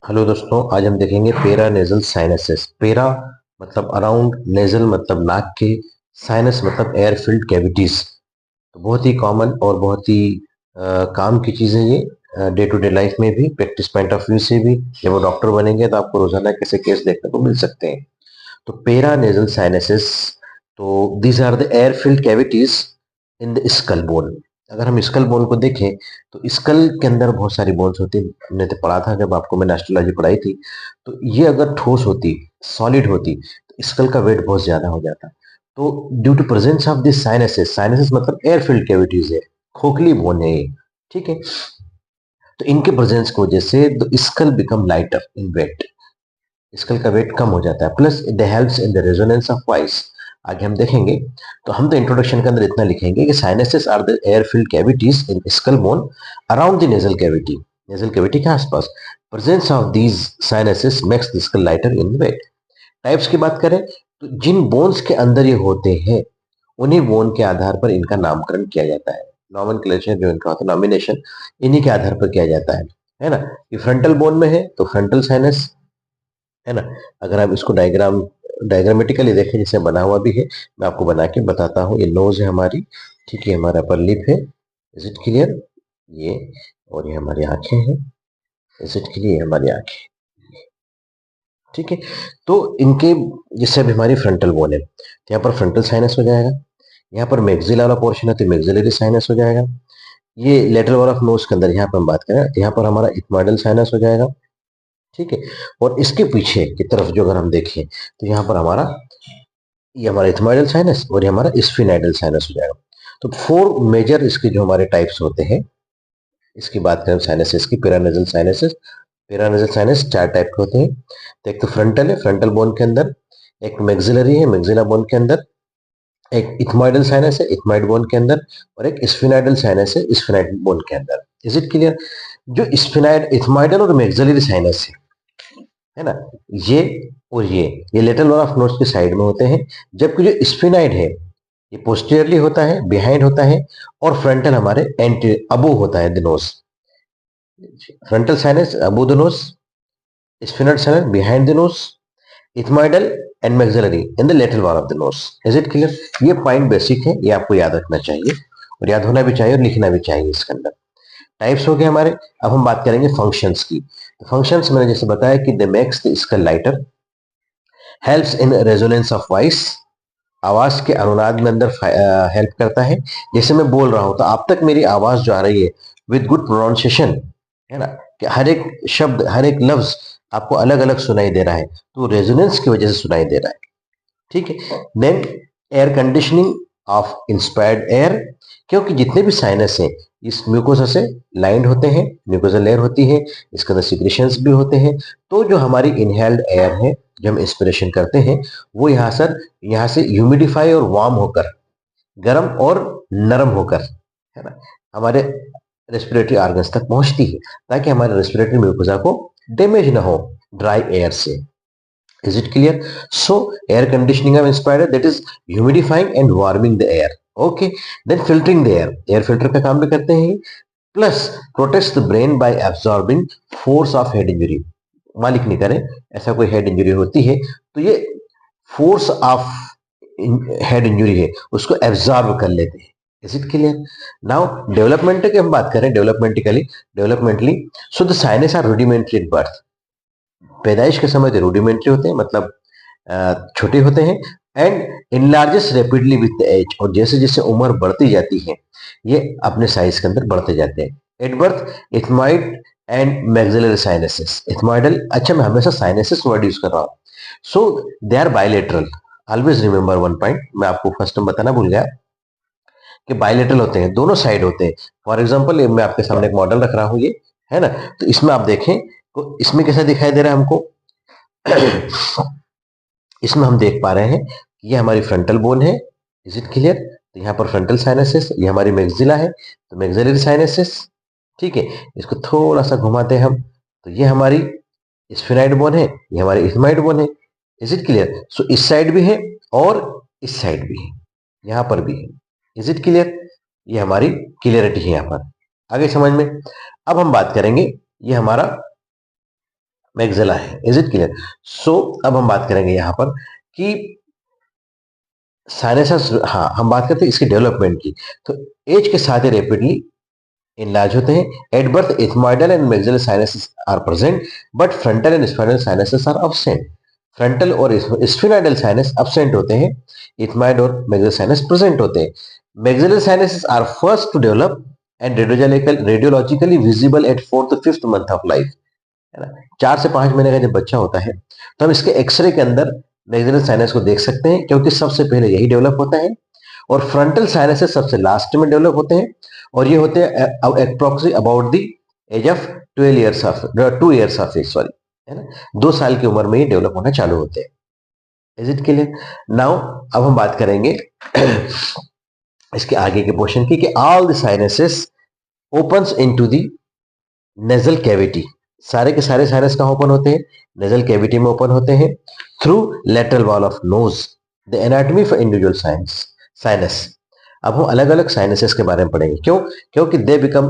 Hello दोस्तों, आज हम देखेंगे पेरा नेजल साइनसेस। पेरा मतलब अराउंड, नेजल मतलब नाक के, साइनस मतलब एयर फिल्ड कैविटीज। तो बहुत ही कॉमन और बहुत ही काम की चीज़ है ये, डे टू डे लाइफ में भी, प्रैक्टिस पॉइंट ऑफ व्यू से भी। जब वो डॉक्टर बनेंगे तो आपको रोजाना कैसे केस देखने को मिल सकते हैं। तो पेरा नेजल साइनसेस, तो these are the air filled cavities in the skull bone. अगर हम स्कल बोन को देखें तो स्कल के अंदर बहुत सारी बोन्स होती हैं। हमने तो पढ़ा था जब आपको मैंने एस्ट्रोलॉजी पढ़ाई थी। तो ये अगर ठोस होती, सॉलिड होती, तो स्कल का वेट बहुत ज्यादा हो जाता। तो due to presence of this sinuses, sinuses मतलब एयर फिल्ड कैविटीज है, खोखली बोन है ये। ठीक है। तो इनके प्रेजेंस की वजह से the skull become lighter in weight, skull का वेट कम हो जाता है। Plus it helps in the resonance of voice. आगे हम देखेंगे। तो हम तो इंट्रोडक्शन के अंदर इतना लिखेंगे कि sinuses are the air filled cavities in skull bone around the nasal cavity, nasal cavity के आसपास। Presence of these sinuses makes the skull lighter in weight. Types की बात करें तो जिन बोन्स के अंदर ये होते हैं, उन्हीं बोन के आधार पर इनका नामकरण किया जाता है। नॉमेनक्लेचर जो इनका होता है, नॉमिनेशन, इन्हीं के आधार पर किया जाता है ना। ये फ्रंटल बोन में है तो फ्रंटल साइनस, है ना। अगर आप इसको डायग्रामेटिकली देखें, जैसे बना हुआ भी है, मैं आपको बना के बताता हूँ। ये नोज है हमारी, ठीक है, हमारा अपर लिप है, इज इट क्लियर। ये, और ये हमारी आंखें हैं, इज इट क्लियर, हमारी आंखें, ठीक है। तो इनके, जैसे अभी हमारी फ्रंटल बोन है तो यहाँ पर फ्रंटल साइनस हो जाएगा। यहाँ पर मैग्जिला वाला पोर्शन है तो मैग्जिलरी साइनस हो जाएगा। ये लेटरल वॉल ऑफ नोज के अंदर यहाँ पर हम बात करें तो यहाँ पर हमारा इथमॉइडल साइनस हो जाएगा, ठीक है। और इसके पीछे की तरफ जो अगर हम देखें तो यहाँ पर हमारा, ये हमारा इथमॉइडल साइनस और ये हमारा स्फिनाइडल साइनस हो जाएगा। तो फोर मेजर इसके जो हमारे टाइप्स होते हैं, इसकी बात करें साइनसेस की, पैरानेजल साइनसेस। पैरानेजल साइनस चार टाइप के होते हैं। तो एक तो फ्रंटल है, फ्रंटल बोन के अंदर। एक मैग्जिलरी है, मैग्जिला बोन के अंदर। एक इथमॉइडल साइनस है, इथमॉइड बोन के अंदर। और एक स्फिनाइडल साइनस है, स्फिनाइड बोन के अंदर। Is it clear. जो स्फिनाइड, इथमॉइडल और मैग्जिलरी साइनस है ना, ये और ये लेटरल वॉल ऑफ नोज के साइड में होते हैं। जबकि जो स्फिनाइड है, ये पोस्टीरियरली होता है, बिहाइंड होता है। और फ्रंटल हमारे एंटी अबो होता है the nose. Frontal sinus above the nose, sphenoid sinus behind the nose, ethmoidal and maxillary in the lateral wall of the nose. Is it clear. ये पॉइंट बेसिक है, ये आपको याद रखना चाहिए और याद होना भी चाहिए और लिखना भी चाहिए इसके अंदर। टाइप्स हो गए हमारे। अब हम बात करेंगे फंक्शंस की। फंक्शंस मैंने जैसे बताया कि the makes the skull lighter, helps in resonance of voice, आवाज के अनुनाद में अंदर हेल्प करता है। जैसे मैं बोल रहा हूं तो आप तक मेरी आवाज जो आ रही है विद गुड प्रोनाउंसिएशन, है ना, कि हर एक शब्द, हर एक लफ्ज आपको अलग अलग सुनाई दे रहा है, तो रेजोनेंस की वजह से सुनाई दे रहा है, ठीक है। Then air conditioning of inspired air, क्योंकि जितने भी साइनस हैं इस म्यूकोसा से लाइंड होते हैं, म्यूकोसा लेयर होती है, इसके अंदर सिक्रेशंस भी होते हैं। तो जो हमारी इनहेल्ड एयर है, जो हम इंस्पिरेशन करते हैं, वो यहाँ से ह्यूमिडिफाई और वार्म होकर, गर्म और नरम होकर, है ना, हमारे रेस्पिरेटरी ऑर्गन्स तक पहुंचती है, ताकि हमारे रेस्पिरेटरी म्यूकोसा को डैमेज ना हो ड्राई एयर से। Is it clear? So air conditioning of inspired, that is humidifying and warming the air. Okay. Then filtering the air, air filter का काम भी करते हैं। Plus protects the brain by absorbing force of head injury। मालिक नहीं करे, ऐसा कोई हेड इंजरी होती है तो ये फोर्स ऑफ हेड इंजरी है, उसको एब्जॉर्ब कर लेते हैं। Is it clear. Now development की हम बात करें, developmentally, so the sinus are rudimentary in birth. पैदाइश के समय रूडिमेंट्री होते हैं, मतलब छोटे होते हैं। एंड इनलार्जेस रैपिडली विथ एज, और जैसे जैसे उम्र बढ़ती जाती है ये अपने साइज के अंदर बढ़ते जाते हैं। At birth ethmoid and maxillary sinuses, ethmoidal, अच्छा मैं हमेशा साइनसेस वर्ड यूज कर रहा हूँ। So they are bilateral. Always remember one point, मैं आपको फर्स्ट में बताना भूल गया कि बायलेटरल होते हैं, दोनों साइड होते हैं। फॉर एग्जाम्पल मैं आपके सामने एक मॉडल रख रहा हूँ, ये है ना। तो इसमें आप देखें तो इसमें कैसा दिखाई दे रहा है हमको। इसमें हम देख पा रहे हैं कि ये हमारी फ्रंटल बोन है। Is it clear. तो यहाँ पर फ्रंटल साइनसेस, ये हमारी मैक्सिला है तो मैक्सिलरी साइनसेस, ठीक है। इसको थोड़ा सा घुमाते हैं हम तो ये हमारी स्फेनाइड बोन है, ये हमारी इथमाइड बोन है। Is it clear. सो इस साइड भी है और इस साइड भी है, यहाँ पर भी है। Is it clear. ये हमारी क्लियरिटी है यहाँ पर, आगे समझ में। अब हम बात करेंगे, ये हमारा मैग्जिला है। Is it clear? सो अब हम बात करेंगे यहां पर कि साइनसेस, हाँ हम बात करते हैं इसकी डेवलपमेंट की। तो एज के साथ ही रैपिडली इनलार्ज होते हैं। At birth ethmoidal and maxillary sinuses are present but frontal and sphenoidal sinuses are absent. Frontal और स्फेनोइडल साइनस एब्सेंट होते हैं, इथमॉइड और मैग्जिलर साइनस प्रेजेंट होते हैं। Maxillary sinuses are first to develop and radiologically visible at 4th to 5th month of life, है ना। 4 से 5 महीने का जब बच्चा होता है तो हम इसके एक्सरे के अंदर मैग्जिलर साइनस को देख सकते हैं, क्योंकि सबसे पहले यही डेवलप होता है। और फ्रंटल साइनसेस सबसे लास्ट में डेवलप होते हैं, और ये होते हैं approximately about the age of 12 years of 2 years of age, sorry, है ना। 2 साल की उम्र में ये डेवलप होना चालू होते हैं। Is it clear? नाउ अब हम बात करेंगे इसके आगे के पोर्शन की कि all the sinuses opens into the nasal cavity. सारे के सारे साइनस कहां ओपन होते हैं? नेजल कैविटी में ओपन होते हैं। Through lateral wall of nose. The anatomy for individual sinus. अब हम अलग अलग साइनसेस के बारे में पढ़ेंगे। क्यों? क्योंकि they become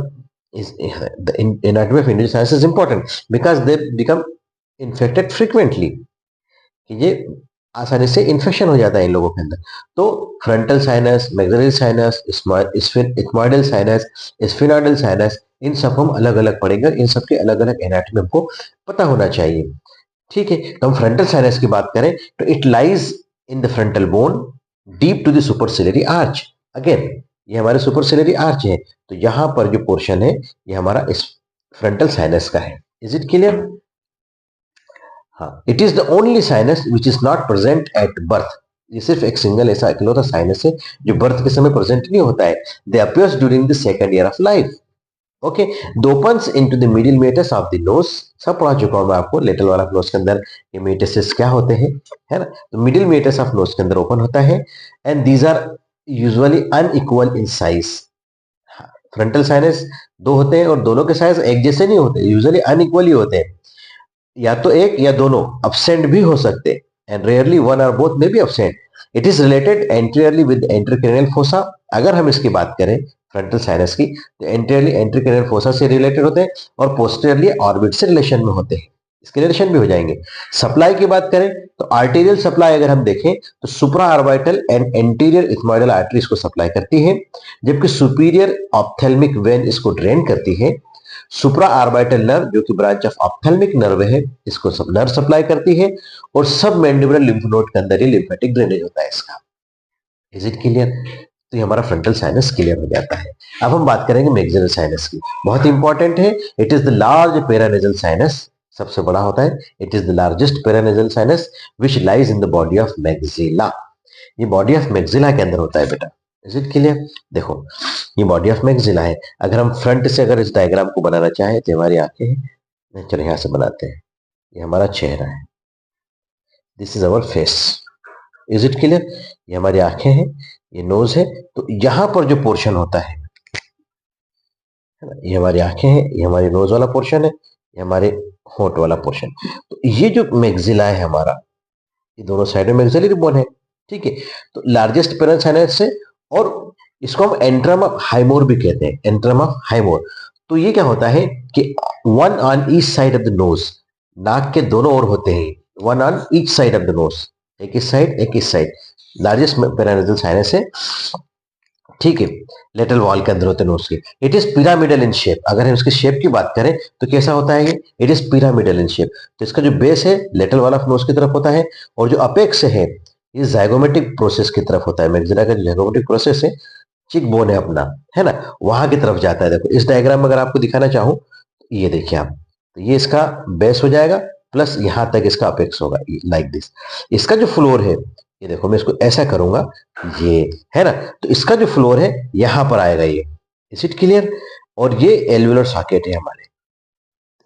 the anatomy of individual sinus is important because they become infected frequently, कि ये आसानी से इन्फेक्शन हो जाता है इन लोगों के अंदर। तो frontal sinus, maxillary sinus, ethmoidal sinus, sphenoidal sinus, इन सब हम अलग अलग पढ़ेंगे। इन सब के अलग अलग एनाटॉमी हमको पता होना चाहिए। ठीक है, तो हम फ्रंटल साइनस की बात करें तो it lies in the frontal bone deep to the superciliary arch. Again ये हमारे सुपरसिलरी आर्च है, तो यहां पर जो पोर्शन है ये हमारा इस फ्रंटल साइनस का है। Is it clear? हाँ, it is the only sinus which is not present at birth. ये सिर्फ एक सिंगल ऐसा इकलौता साइनस है जो बर्थ के समय प्रेजेंट नहीं होता है। They appears during the second year of life. Okay, the opens into the middle meatus of the nose. सब पढ़ा चुका हूं मैं आपको, लेटरल वॉल ऑफ नोज के अंदर ये मेटसेस क्या होते हैं, है ना। तो मिडिल मेटस ऑफ नोज के अंदर ओपन होता है and these are usually unequal in size. Frontal sinus दो होते हैं और दोनों के साइज एक जैसे नहीं होते, यूजुअली अनइक्वल ही होते हैं। या तो एक या दोनों absent भी हो सकते हैं, एंड रेयरली वन और बोथ में भी absent। It is related anteriorly with anterior cranial fossa. अगर हम इसकी बात करें फ्रंटल साइनस की, तो एंटीरियरली एंट्रोक्रेनियल फोसा से रिलेटेड होते हैं और पोस्टीरियरली ऑर्बिट से रिलेशन में होते हैं। इसके रिलेशन भी हो जाएंगे। सप्लाई की बात करें तो आर्टेरियल सप्लाई अगर हम देखें तो सुप्रा orbital and anterior ethmoidal artery इसको सप्लाई करती है, जबकि सुपीरियर ऑप्थेल्मिक वेन इसको ड्रेन करती है। सुप्रा ऑर्बिटल नर्व जो कि ब्रांच ऑफ ऑप्थेल्मिक नर्व है, इसको सब नर्व सप्लाई करती है, और सब मैंडिबुलर लिम्फ नोड के अंदर ही लिम्फेटिक ड्रेनेज होता है इसका। Is it clear? तो ये हमारा फ्रंटल साइनस क्लियर हो जाता है। अब हम बात करेंगे मैग्जिलर साइनस की, बहुत इंपॉर्टेंट है। It is the large paranasal sinus, सबसे बड़ा होता है। It is the largest paranasal sinus which lies in the body of maxilla. ये बॉडी ऑफ मैग्जिला के अंदर होता है बेटा। Is it clear? देखो ये बॉडी ऑफ मैग्जिला है। अगर हम फ्रंट से अगर इस डायग्राम को बनाना चाहें तो हमारी आंखें हैं, चलो यहां से बनाते हैं। ये हमारा चेहरा है, this is our face. Is it clear? ये हमारी आंखें हैं, ये नोज है। तो यहां पर जो पोर्शन होता है ना, ये हमारी आंखें हैं, ये हमारी नोज वाला पोर्शन है, ये हमारे होंठ वाला पोर्शन। तो ये जो मैग्जिला है हमारा, ये दोनों साइड में मैग्जिलरी बोन है। ठीक है, तो लार्जेस्ट पेरेंट साइनस है, और इसको हम एंट्रम ऑफ हाइमोर भी कहते हैं, एंट्रम ऑफ हाइमोर। तो ये क्या होता है कि one on each side of the knows, नाक के दोनों ओर होते हैं, one on each side of the knows, एक इस साइड एक इस साइड, लार्जेस्ट पेरानेजल साइनस है। ठीक है, लेटरल वॉल के अंदर होते हैं नोज के। It is pyramidal in shape. अगर हम इसके शेप की बात करें तो कैसा होता है ये? It is pyramidal in shape. तो इसका जो बेस है लेटरल वॉल ऑफ नोज की तरफ होता है, और जो अपेक्स है ये जाइगोमेटिक प्रोसेस की तरफ होता है। मैग्जिला का जो जाइगोमेटिक प्रोसेस है, चिक बोन है अपना, है ना, वहां की तरफ जाता है। देखो इस डायग्राम में अगर आपको दिखाना चाहूं, ये देखिए आप, तो ये इसका बेस हो जाएगा, प्लस यहां तक इसका अपेक्स होगा, लाइक दिस। इसका जो फ्लोर है, ये देखो मैं इसको ऐसा करूंगा, ये है ना, तो इसका जो फ्लोर है यहां पर आएगा ये। Is it clear? और ये एल्वियोलर सॉकेट है हमारे।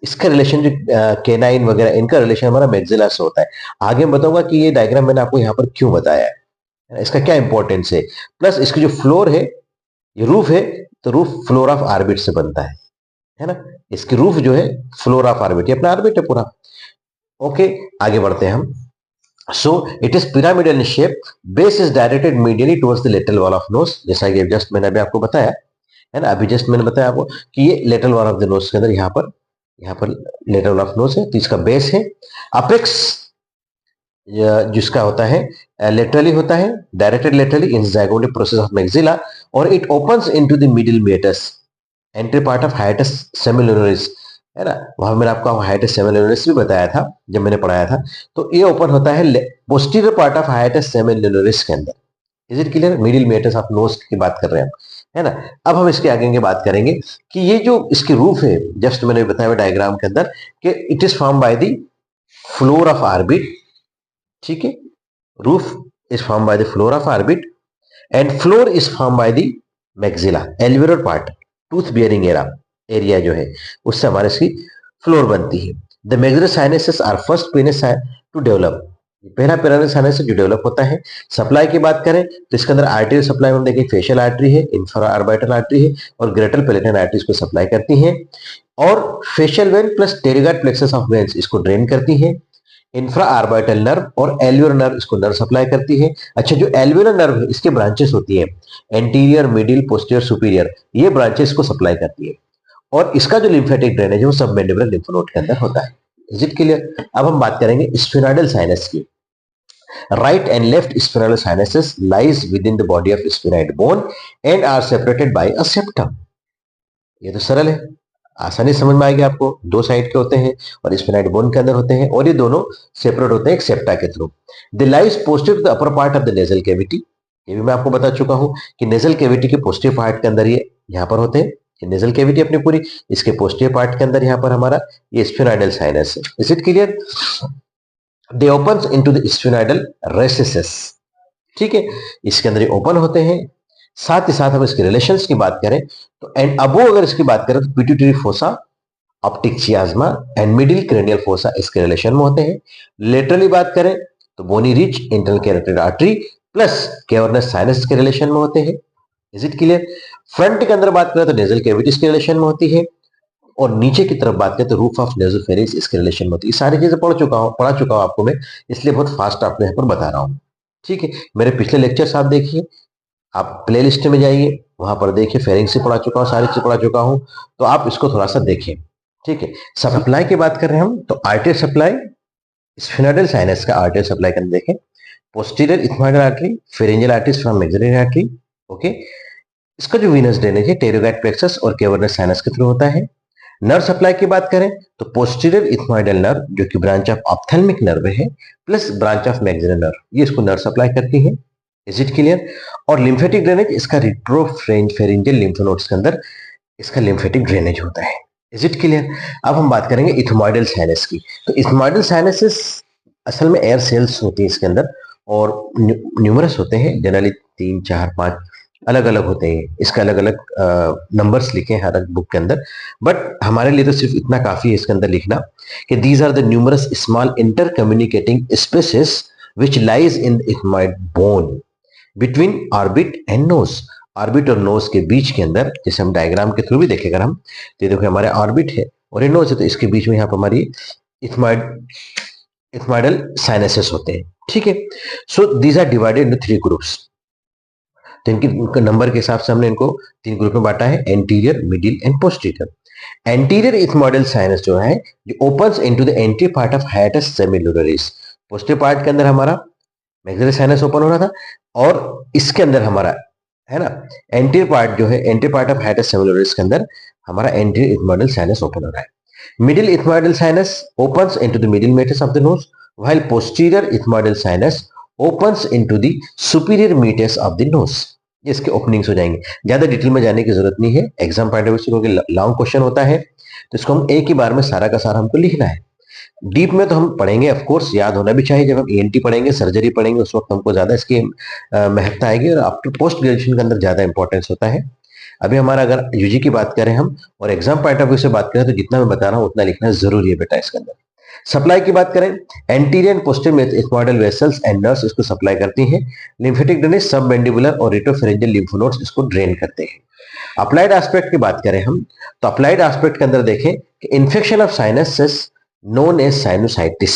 इसका रिलेशन जो केनाइन वगैरह, इनका रिलेशन हमारा मैग्जिला से होता है। आगे मैं बताऊंगा कि ये डायग्राम मैंने आपको यहाँ पर क्यों बताया है, इसका क्या इंपॉर्टेंस है। प्लस इसकी जो फ्लोर है, ये रूफ है, तो रूफ फ्लोर ऑफ ऑर्बिट से बनता है ना। इसकी रूफ जो है फ्लोर ऑफ ऑर्बिट, ये अपना ऑर्बिट है पूरा। ओके, आगे बढ़ते हैं हम। So it is pyramidal in shape, base is directed medially towards the lateral wall of nose, जैसा कि जस्ट मैंने अभी आपको बताया, है ना। अभी जस्ट मैंने बताया आपको कि ये lateral wall of the knows के अंदर यहाँ पर यहाँ पर लेटरल ऑफ नोज है, तो इसका बेस है। अपेक्स जिसका होता है लेटरली होता है, directed laterally in zygomatic process of maxilla, और it opens into the middle meatus, entry part of hiatus semilunaris, है ना। वहां मैंने आपको हाइटस सेमिलुनरिस भी बताया था जब मैंने पढ़ाया था। तो ये ओपन होता है posterior part of hiatus semilunaris के अंदर। Is it clear? Middle meatus of nose की बात कर रहे हैं हम, है ना। अब हम इसके आगे की बात करेंगे कि ये जो इसकी रूफ है, जस्ट मैंने बताया हुआ डायग्राम के अंदर, कि it is form by the floor of orbit, ठीक है। Roof is form by the floor of orbit and floor is form by the maxilla alveolar part, tooth bearing area जो है उससे हमारे इसकी फ्लोर बनती है। The maxillary sinuses are first पेनिस टू डेवलप, पहला पेरानल साइनस जो डेवलप होता है। सप्लाई की बात करें तो इसके अंदर आर्टरी सप्लाई हम देखें, फेशियल आर्टरी है, इंफ्रा ऑर्बिटल आर्टरी है और ग्रेटर पेलेटल आर्टरीज को सप्लाई करती हैं, और facial vein plus pterygoid plexus of veins इसको ड्रेन करती है। इंफ्रा आर्बिटल नर्व और एल्वियोलर नर्व इसको नर्व सप्लाई करती है। अच्छा, जो एल्वियोलर नर्व है इसके ब्रांचेस होती है, एंटीरियर, मिडिल, पोस्टीरियर, सुपीरियर, ये ब्रांचेस को सप्लाई करती है, और इसका जो लिम्फेटिक ड्रेनेज है वो सब मैंडिबुलर लिम्फ नोड के अंदर होता है। Is it clear? अब हम बात करेंगे स्फेनोइडल साइनस की। Right and left sphenoidal sinuses lies within the body of sphenoid bone and are separated by a septum. ये तो सरल है, आसानी समझ में आएगी आपको। दो साइड के होते हैं और स्फेनोइड बोन के अंदर होते हैं, और ये दोनों सेपरेट होते हैं एक सेप्टा के through. The lies posted to the upper part of the nasal cavity, ये भी मैं आपको बता चुका हूं कि नेजल कैविटी के पोस्टीरियर पार्ट के अंदर ये यहाँ पर होते हैं, नेजल कैविटी अपनी पूरी, इसके पोस्टीरियर पार्ट के अंदर यहाँ पर हमारा ये स्फेनोइडल साइनस है। Is it clear? They opens into the sphenoidal recesses, ठीक है, इसके अंदर ये ओपन होते हैं। साथ ही साथ हम इसके रिलेशंस की बात करें तो एंड अबो अगर इसकी बात करें तो pituitary fossa, optic chiasma and middle cranial fossa इसके रिलेशन में होते हैं। लेटरली बात करें तो bony ridge, internal carotid artery plus cavernous sinus के रिलेशन में होते हैं। Is it clear? फ्रंट के अंदर बात करें तो नेजल कैविटीज के रिलेशन में होती है, और नीचे की तरफ बात करें तो रूफ ऑफ नेजोफेरिंक्स इसके रिलेशन में होती है। ये सारी चीजें पढ़ा चुका हूं आपको मैं, इसलिए बहुत फास्ट आपको यहाँ पर बता रहा हूँ, ठीक है। मेरे पिछले लेक्चर्स आप देखिए, आप प्ले लिस्ट में जाइए, वहां पर देखिए, फेरिंग्स से पढ़ा चुका हूँ, सारी चीज पढ़ा चुका हूँ, तो आप इसको थोड़ा सा देखिए, ठीक है। सप्लाई की बात कर रहे हैं हम तो आर्टरी सप्लाई, स्फेनोइडल साइनस का आर्टरी सप्लाई करना देखें, posterior ethmoidal artery, pharyngeal arteries from maxillary artery, okay. इसका जो वीनस ड्रेनेज है टेरियोगाइड प्लेक्सस और कैवर्नस साइनस के थ्रू होता है। नर्व सप्लाई की बात करें तो पोस्टीरियर इथमोइडल नर्व जो कि ब्रांच ऑफ ऑप्थेल्मिक नर्व है प्लस ब्रांच ऑफ मैक्सिलर नर्व, ये इसको नर्व सप्लाई करती है। Is it clear? और लिम्फेटिक ड्रेनेज इसका रिट्रोफेरिंजियल लिम्फ नोड्स के अंदर इसका लिम्फेटिक ड्रेनेज होता है। Is it clear? अब हम बात करेंगे इथमोइडल साइनस की। तो इथमोइडल साइनसेस असल में एयर सेल्स होती है इसके अंदर, और न्यूमरस होते हैं, जनरली 3, 4, 5 अलग अलग होते हैं। इसका अलग अलग नंबर्स लिखे हैं हर एक बुक के अंदर, बट हमारे लिए तो सिर्फ इतना काफी है इसके अंदर लिखना कि these are the numerous small intercommunicating spaces which lies in ethmoid bone between orbit and nose. Orbit और नोज के बीच के अंदर, जैसे हम डायग्राम के थ्रू भी देखेगा हम, तो देखो हमारे ऑर्बिट है और ये नोज है, तो इसके बीच में यहाँ पर हमारी इथमोइडल साइनसेस होते हैं, ठीक है। So these are divided into 3 groups. तो इनके नंबर के हिसाब से हमने इनको 3 ग्रुप में बांटा है, anterior, middle and posterior. Anterior ethmoidal sinus जो है जो opens into the anterior part of hiatus semilunaris. Posterior part के अंदर हमारा मैक्सिलरी साइनस ओपन हो रहा था, और इसके अंदर हमारा है ना एंटीरियर पार्ट जो है, anterior part of hiatus semilunaris के अंदर हमारा एंटीरियर इथमोइडल साइनस ओपन हो रहा है। Middle ethmoidal sinus opens into the middle meatus of the nose, while posterior ethmoidal sinus opens into the superior meatus of the nose. ये इसके openings हो जाएंगे, ज्यादा डिटेल में जाने की जरूरत नहीं है, एग्जाम पॉइंट ऑफ व्यू से क्योंकि लॉन्ग क्वेश्चन होता है, तो इसको हम एक ही बार में सारा का सारा हमको लिखना है। डीप में तो हम पढ़ेंगे, ऑफ कोर्स याद होना भी चाहिए, जब हम ईएनटी पढ़ेंगे, सर्जरी पढ़ेंगे, उस वक्त हमको ज्यादा इसकी महत्ता आएगी, और आफ्टर पोस्ट ग्रेजुएशन के अंदर ज्यादा इंपॉर्टेंस होता है। अभी हमारा अगर यूजी की बात करें हम और एग्जाम पॉइंट ऑफ व्यू से बात करें तो जितना मैं बता रहा हूँ उतना लिखना जरूरी है बेटा इसके अंदर। सप्लाई की बात करें, anterior and posterior ethmoidal vessels and nerves इसको सप्लाई करती हैं। लिम्फेटिक ड्रेनेज सब मैंडिबुलर और रिट्रोफेरेंजियल लिम्फ नोड्स इसको ड्रेन करते हैं। अप्लाइड एस्पेक्ट की बात करें हम तो अप्लाइड एस्पेक्ट के अंदर देखें कि infection of sinuses known as sinusitis.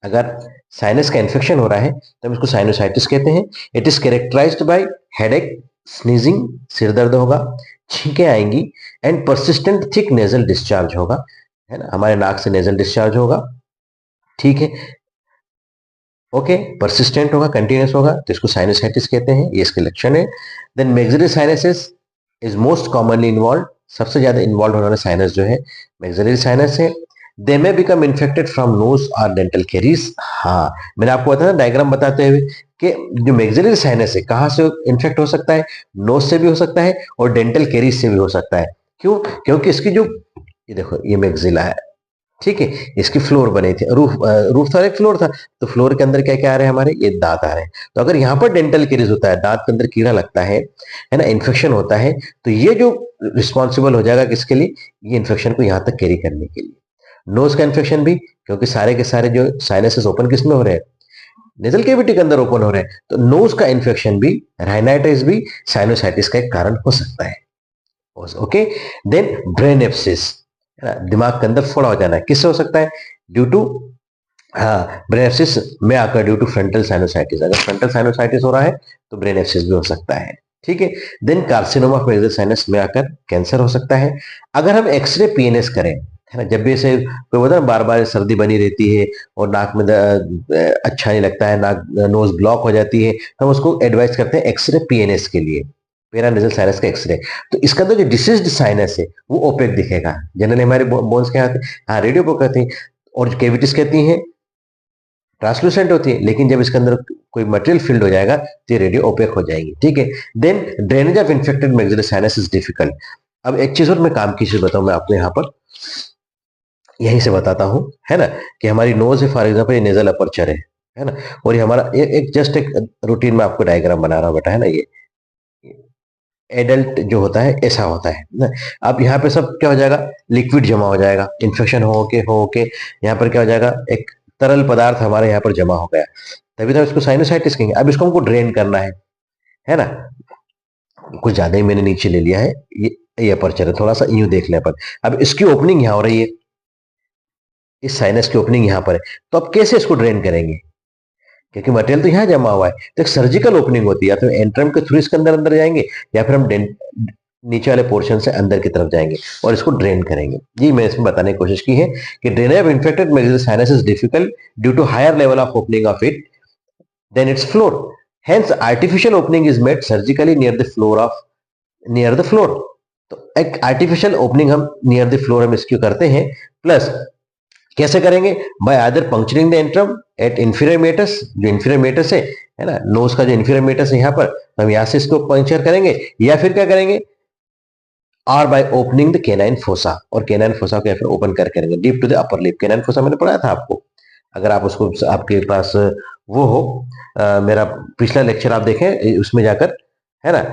अगर साइनस का इन्फेक्शन हो रहा है तो हम इसको साइनोसाइटिस कहते हैं। It is characterized by headache, sneezing, सिर दर्द होगा, छींकें आएंगी, and persistent thick nasal discharge होगा। है ना, हमारे नाक से नेजल डिस्चार्ज होगा, ठीक है, ओके, परसिस्टेंट होगा, कंटिन्यूस होगा, तो इसको साइनोसाइटिस कहते हैं, ये इसके लक्षण है। Then maxillary sinuses is most commonly involve, सबसे ज्यादा इन्वॉल्व होने वाला साइनस जो है मैक्सिलरी साइनस है। They may become infected from nose और डेंटल कैरीज। हाँ, मैंने आपको बताया डायग्राम बताते हुए कि जो मैक्सिलरी साइनस है कहाँ से इन्फेक्ट हो सकता है, नोज से भी हो सकता है और डेंटल कैरीज से भी हो सकता है। क्यों? क्योंकि इसकी जो, ये देखो ये मैक्सिला है, ठीक है, इसकी फ्लोर बनी थी, रूफ रूफ था, एक फ्लोर था, तो फ्लोर के अंदर क्या क्या आ रहे हैं हमारे, ये दांत आ रहे हैं। तो अगर यहाँ पर डेंटल कैरीज होता है, दांत के अंदर कीड़ा लगता है ना, इन्फेक्शन होता है, तो ये जो रिस्पॉन्सिबल हो जाएगा किसके लिए, ये इन्फेक्शन को यहाँ तक कैरी करने के लिए। नोज का इन्फेक्शन भी, क्योंकि सारे के सारे जो साइनसेस ओपन किस में हो रहे हैं, नेजल केविटी के अंदर ओपन हो रहे हैं, तो नोज का इन्फेक्शन भी, राइनाइटिस भी साइनोसाइटिस का एक कारण हो सकता है। ओके, देन ब्रेन एब्सिस, दिमाग के अंदर फोड़ा हो जाना है, किससे हो सकता है, ड्यू टू, हाँ, ब्रेन एब्सिस में आकर ड्यू टू फ्रंटल साइनोसाइटिस, अगर फ्रंटल साइनोसाइटिस हो रहा है तो ब्रेन एब्सिस भी हो सकता है, ठीक है। Then carcinoma of major sinus में आकर कैंसर हो सकता है। अगर हम एक्सरे पीएनएस करें, है ना, जब भी ऐसे कोई बोलता है बार बार सर्दी बनी रहती है और नाक में अच्छा नहीं लगता है, नाक नोज ब्लॉक हो जाती है, तो हम उसको एडवाइस करते हैं एक्सरे पीएनएस के लिए, पेरानेजल साइनस का एक्सरे। तो इसका अंदर जो डिसीज्ड साइनस है वो ओपेक दिखेगा, जनरली हमारे बोन्स क्या आते हैं, हाँ रेडियो को कहते हैं, और जो कैविटीज कहती हैं ट्रांसलूसेंट होती है, लेकिन जब इसके अंदर कोई मटेरियल फिल्ड हो जाएगा तो ये रेडियो ओपेक हो जाएंगी, ठीक है। Then drainage of infected maxillary sinus is difficult. अब एक चीज और मैं काम की चीज बताऊं मैं आपको यहाँ पर, यहीं से बताता हूं, है ना, कि हमारी नोज है फॉर एग्जाम्पल, ये नेजल अपर्चर है ना, और ये हमारा एक जस्ट एक रूटीन में आपको डायग्राम बना रहा हूं बेटा, है ना, ये एडल्ट जो होता है ऐसा होता है ना। अब यहाँ पे सब क्या हो जाएगा, लिक्विड जमा हो जाएगा, इन्फेक्शन हो के यहाँ पर क्या हो जाएगा, एक तरल पदार्थ हमारे यहाँ पर जमा हो गया, तभी तो इसको साइनोसाइटिस कहेंगे। अब इसको हमको ड्रेन करना है ना, कुछ ज्यादा ही मैंने नीचे ले लिया है, ये अपर्चर है, थोड़ा सा यूं देख ले अपन। अब इसकी ओपनिंग यहाँ हो रही है, इस साइनस की ओपनिंग यहाँ पर है, तो अब कैसे इसको ड्रेन करेंगे, क्योंकि मटेरियल तो यहाँ जमा हुआ है, तो एक सर्जिकल ओपनिंग होती है, या तो एंट्रम के थ्रू इसके अंदर अंदर जाएंगे, या फिर हम नीचे वाले पोर्शन से अंदर की तरफ जाएंगे और इसको ड्रेन करेंगे। जी मैंने इसमें बताने की कोशिश की है कि drainage of infected maxillary sinus is difficult due to higher level of opening of it then its floor, hence artificial opening is made surgically near the floor. तो एक आर्टिफिशियल ओपनिंग हम नियर द फ्लोर हम इसकी करते हैं, plus कैसे करेंगे, by other puncturing the antrum at inferior meatus, जो इंफीरियर मेटस है ना, नोज का जो इंफीरियर मेटस है यहाँ पर, तो हम यहाँ से इसको पंक्चर करेंगे, या फिर क्या करेंगे, और by opening the canine fossa, और केनाइन फोसा को या फिर ओपन कर करेंगे deep to the upper lip. Canine fossa मैंने पढ़ाया था आपको, अगर आप उसको आपके पास वो हो, मेरा पिछला लेक्चर आप देखें उसमें जाकर, है ना,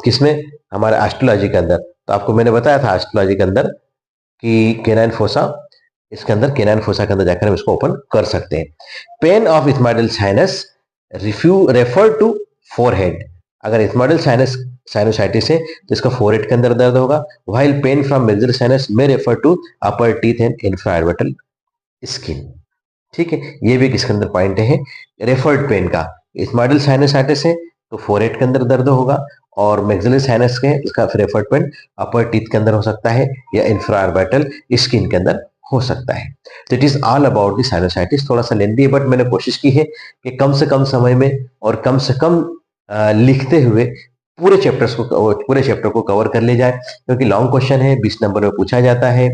किसमें, हमारे एस्ट्रोलॉजी के अंदर, तो आपको मैंने बताया था एस्ट्रोलॉजी के अंदर कि केनाइन फोसा, इसके अंदर केनाइन फोसा के अंदर जाकर हम इसको ओपन कर सकते हैं। Pain of ethmoidal sinus refer to forehead, अगर इथमाइडल साइनस साइनोसाइटिस है तो इसका फोरहेड के अंदर दर्द होगा, while pain from maxillary sinus में refer to upper teeth and infraorbital skin, ठीक है। ये भी किसके अंदर पॉइंट है, रेफर्ड पेन का, इथमाइडल साइनोसाइटिस है तो फोरहेड के अंदर दर्द होगा, और मैक्सिलरी साइनस के इसका रेफर्ड पेन अपर टीथ के अंदर हो सकता है या इंफ्राऑर्बिटल स्किन के अंदर हो सकता है। तो it is all about the sinusitis, थोड़ा सा लेंथी है बट मैंने कोशिश की है कि कम से कम समय में और कम से कम लिखते हुए पूरे चैप्टर को कवर कर ले जाए, क्योंकि लॉन्ग क्वेश्चन है, 20 नंबर में पूछा जाता है,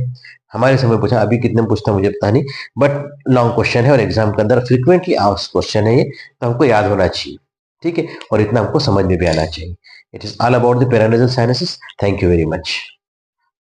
हमारे समय पूछा, अभी कितने में पूछता मुझे पता नहीं, बट लॉन्ग क्वेश्चन है और एग्जाम के अंदर फ्रिक्वेंटली आस्क्ड क्वेश्चन है ये, तो हमको याद होना चाहिए, ठीक है, और इतना हमको समझ में भी आना चाहिए। It is all about the paranasal sinuses. Thank you very much.